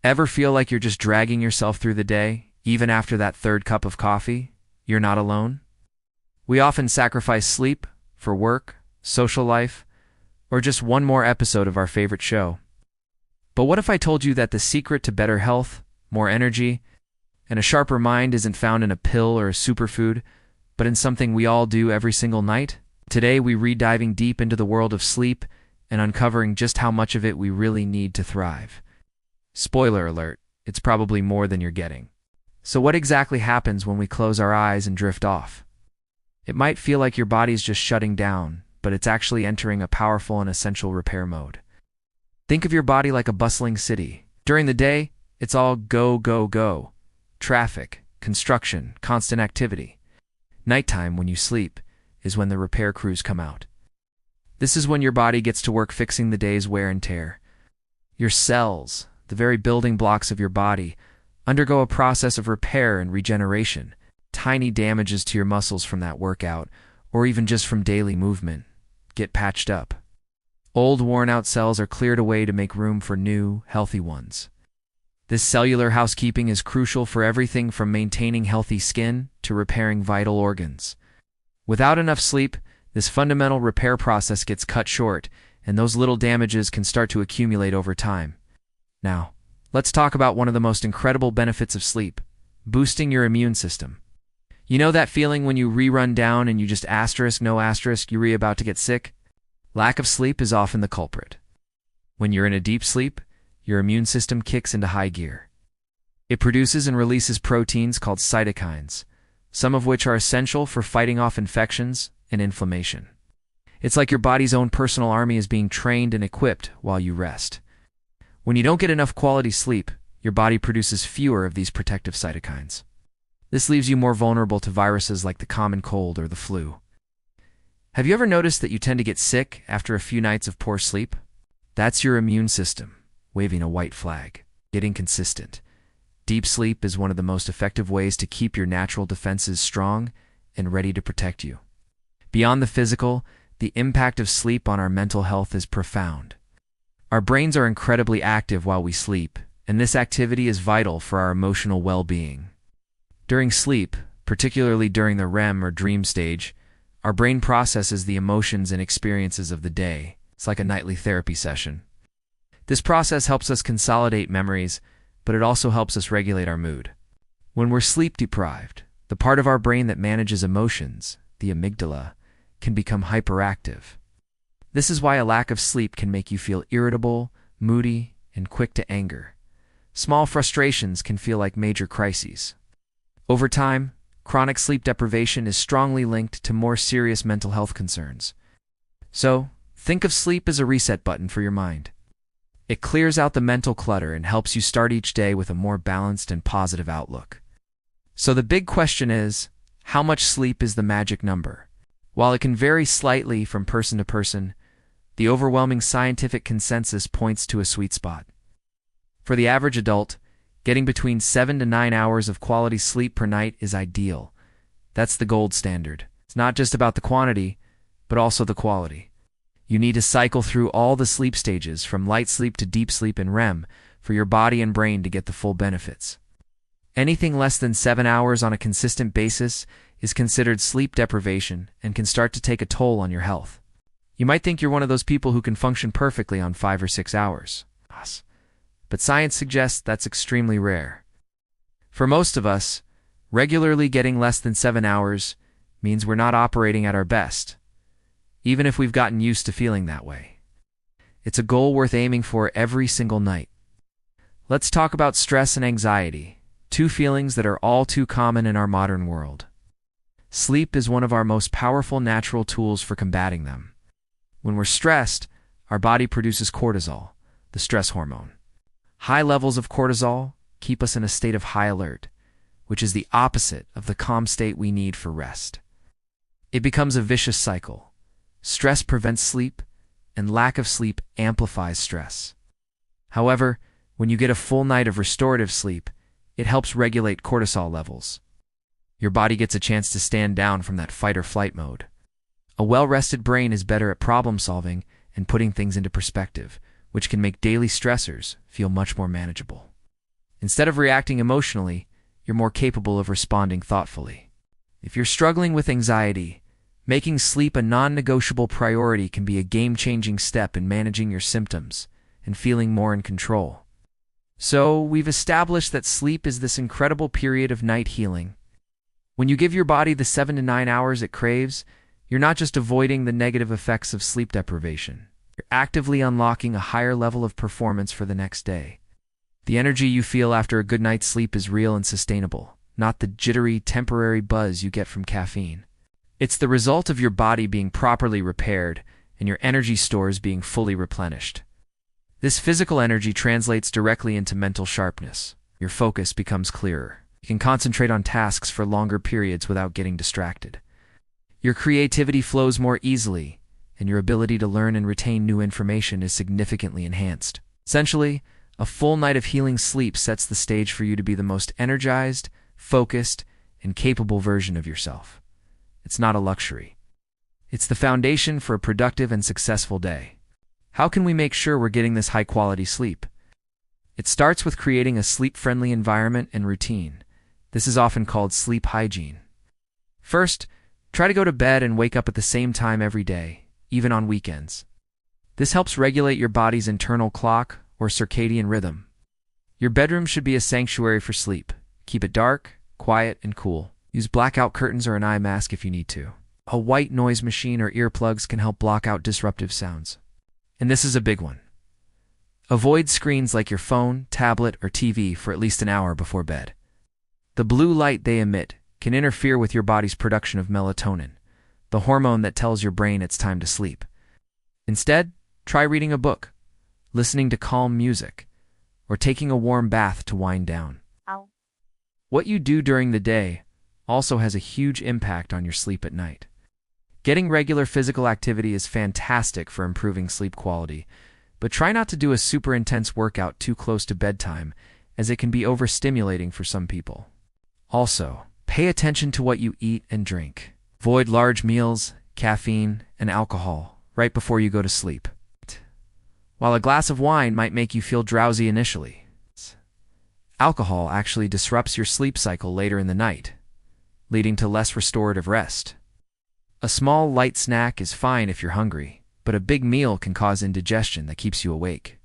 Ever feel like you're just dragging yourself through the day, even after that third cup of coffee? You're not alone. We often sacrifice sleep for work, social life, or just one more episode of our favorite show. But what if I told you that the secret to better health, more energy, and a sharper mind isn't found in a pill or a superfood, but in something we all do every single night? Today we diving deep into the world of sleep and uncovering just how much of it we really need to thrive. Spoiler alert, it's probably more than you're getting. So what exactly happens when we close our eyes and drift off? It might feel like your body's just shutting down, but it's actually entering a powerful and essential repair mode. Think of your body like a bustling city. During the day, it's all go, go, go. Traffic, construction, constant activity. Nighttime, when you sleep, is when the repair crews come out. This is when your body gets to work fixing the day's wear and tear. Your cells, the very building blocks of your body, undergo a process of repair and regeneration. Tiny damages to your muscles from that workout, or even just from daily movement, get patched up. Old, worn-out cells are cleared away to make room for new, healthy ones. This cellular housekeeping is crucial for everything from maintaining healthy skin to repairing vital organs. Without enough sleep, this fundamental repair process gets cut short, and those little damages can start to accumulate over time. Now, let's talk about one of the most incredible benefits of sleep: boosting your immune system. You know that feeling when you rerun down and you just you're about to get sick? Lack of sleep is often the culprit. When you're in a deep sleep, your immune system kicks into high gear. It produces and releases proteins called cytokines, some of which are essential for fighting off infections and inflammation. It's like your body's own personal army is being trained and equipped while you rest. When you don't get enough quality sleep, your body produces fewer of these protective cytokines. This leaves you more vulnerable to viruses like the common cold or the flu. Have you ever noticed that you tend to get sick after a few nights of poor sleep? That's your immune system waving a white flag. Getting consistent. Deep sleep is one of the most effective ways to keep your natural defenses strong and ready to protect you. Beyond the physical, the impact of sleep on our mental health is profound. Our brains are incredibly active while we sleep, and this activity is vital for our emotional well-being. During sleep, particularly during the REM or dream stage, our brain processes the emotions and experiences of the day. It's like a nightly therapy session. This process helps us consolidate memories, but it also helps us regulate our mood. When we're sleep deprived, the part of our brain that manages emotions, the amygdala, can become hyperactive. This is why a lack of sleep can make you feel irritable, moody, and quick to anger. Small frustrations can feel like major crises. Over time, chronic sleep deprivation is strongly linked to more serious mental health concerns. So, think of sleep as a reset button for your mind. It clears out the mental clutter and helps you start each day with a more balanced and positive outlook. So the big question is, how much sleep is the magic number? While it can vary slightly from person to person, the overwhelming scientific consensus points to a sweet spot. For the average adult, getting between 7 to 9 hours of quality sleep per night is ideal. That's the gold standard. It's not just about the quantity, but also the quality. You need to cycle through all the sleep stages, from light sleep to deep sleep and REM, for your body and brain to get the full benefits. Anything less than 7 hours on a consistent basis is considered sleep deprivation and can start to take a toll on your health. You might think you're one of those people who can function perfectly on 5 or 6 hours. But science suggests that's extremely rare. For most of us, regularly getting less than 7 hours means we're not operating at our best, even if we've gotten used to feeling that way. It's a goal worth aiming for every single night. Let's talk about stress and anxiety, two feelings that are all too common in our modern world. Sleep is one of our most powerful natural tools for combating them. When we're stressed, our body produces cortisol, the stress hormone. High levels of cortisol keep us in a state of high alert, which is the opposite of the calm state we need for rest. It becomes a vicious cycle. Stress prevents sleep, and lack of sleep amplifies stress. However, when you get a full night of restorative sleep, it helps regulate cortisol levels. Your body gets a chance to stand down from that fight or flight mode. A well-rested brain is better at problem solving and putting things into perspective, which can make daily stressors feel much more manageable. Instead of reacting emotionally, you're more capable of responding thoughtfully. If you're struggling with anxiety, making sleep a non-negotiable priority can be a game-changing step in managing your symptoms and feeling more in control. So, we've established that sleep is this incredible period of night healing. When you give your body the 7 to 9 hours it craves, you're not just avoiding the negative effects of sleep deprivation. You're actively unlocking a higher level of performance for the next day. The energy you feel after a good night's sleep is real and sustainable, not the jittery, temporary buzz you get from caffeine. It's the result of your body being properly repaired and your energy stores being fully replenished. This physical energy translates directly into mental sharpness. Your focus becomes clearer. You can concentrate on tasks for longer periods without getting distracted. Your creativity flows more easily, and your ability to learn and retain new information is significantly enhanced. Essentially, a full night of healing sleep sets the stage for you to be the most energized, focused, and capable version of yourself. It's not a luxury. It's the foundation for a productive and successful day. How can we make sure we're getting this high-quality sleep? It starts with creating a sleep-friendly environment and routine. This is often called sleep hygiene. First, try to go to bed and wake up at the same time every day, even on weekends. This helps regulate your body's internal clock or circadian rhythm. Your bedroom should be a sanctuary for sleep. Keep it dark, quiet, and cool. Use blackout curtains or an eye mask if you need to. A white noise machine or earplugs can help block out disruptive sounds. And this is a big one. Avoid screens like your phone, tablet, or TV for at least an hour before bed. The blue light they emit can interfere with your body's production of melatonin, the hormone that tells your brain it's time to sleep. Instead, try reading a book, listening to calm music, or taking a warm bath to wind down. Ow. What you do during the day also has a huge impact on your sleep at night. Getting regular physical activity is fantastic for improving sleep quality, but try not to do a super intense workout too close to bedtime, as it can be overstimulating for some people. Also, pay attention to what you eat and drink. Avoid large meals, caffeine, and alcohol right before you go to sleep. While a glass of wine might make you feel drowsy initially, alcohol actually disrupts your sleep cycle later in the night, leading to less restorative rest. A small, light snack is fine if you're hungry, but a big meal can cause indigestion that keeps you awake.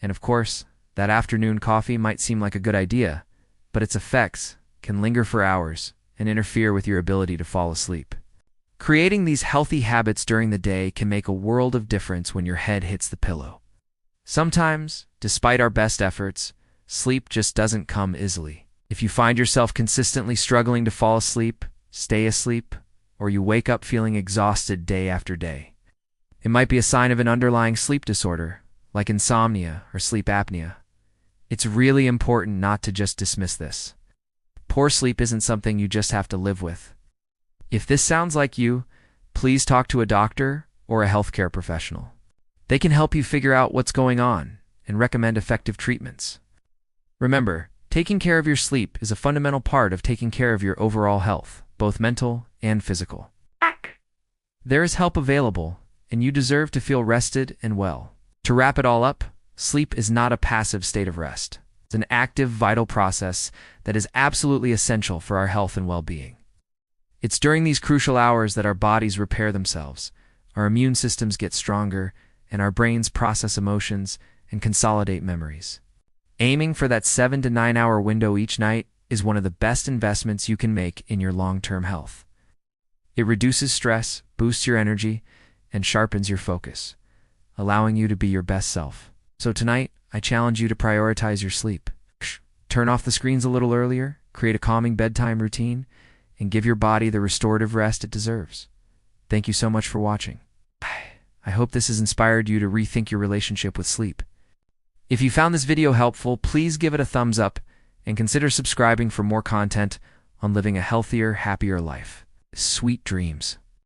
And of course, that afternoon coffee might seem like a good idea, but its effects can linger for hours and interfere with your ability to fall asleep. Creating these healthy habits during the day can make a world of difference when your head hits the pillow. Sometimes, despite our best efforts, sleep just doesn't come easily. If you find yourself consistently struggling to fall asleep, stay asleep, or you wake up feeling exhausted day after day, it might be a sign of an underlying sleep disorder, like insomnia or sleep apnea. It's really important not to just dismiss this. Poor sleep isn't something you just have to live with. If this sounds like you, please talk to a doctor or a healthcare professional. They can help you figure out what's going on and recommend effective treatments. Remember, taking care of your sleep is a fundamental part of taking care of your overall health, both mental and physical. There is help available, and you deserve to feel rested and well. To wrap it all up, sleep is not a passive state of rest. It's an active, vital process that is absolutely essential for our health and well-being. It's during these crucial hours that our bodies repair themselves, our immune systems get stronger, and our brains process emotions and consolidate memories. Aiming for that 7 to 9 hour window each night is one of the best investments you can make in your long-term health. It reduces stress, boosts your energy, and sharpens your focus, allowing you to be your best self. So tonight, I challenge you to prioritize your sleep. Turn off the screens a little earlier, create a calming bedtime routine, and give your body the restorative rest it deserves. Thank you so much for watching. I hope this has inspired you to rethink your relationship with sleep. If you found this video helpful, please give it a thumbs up and consider subscribing for more content on living a healthier, happier life. Sweet dreams.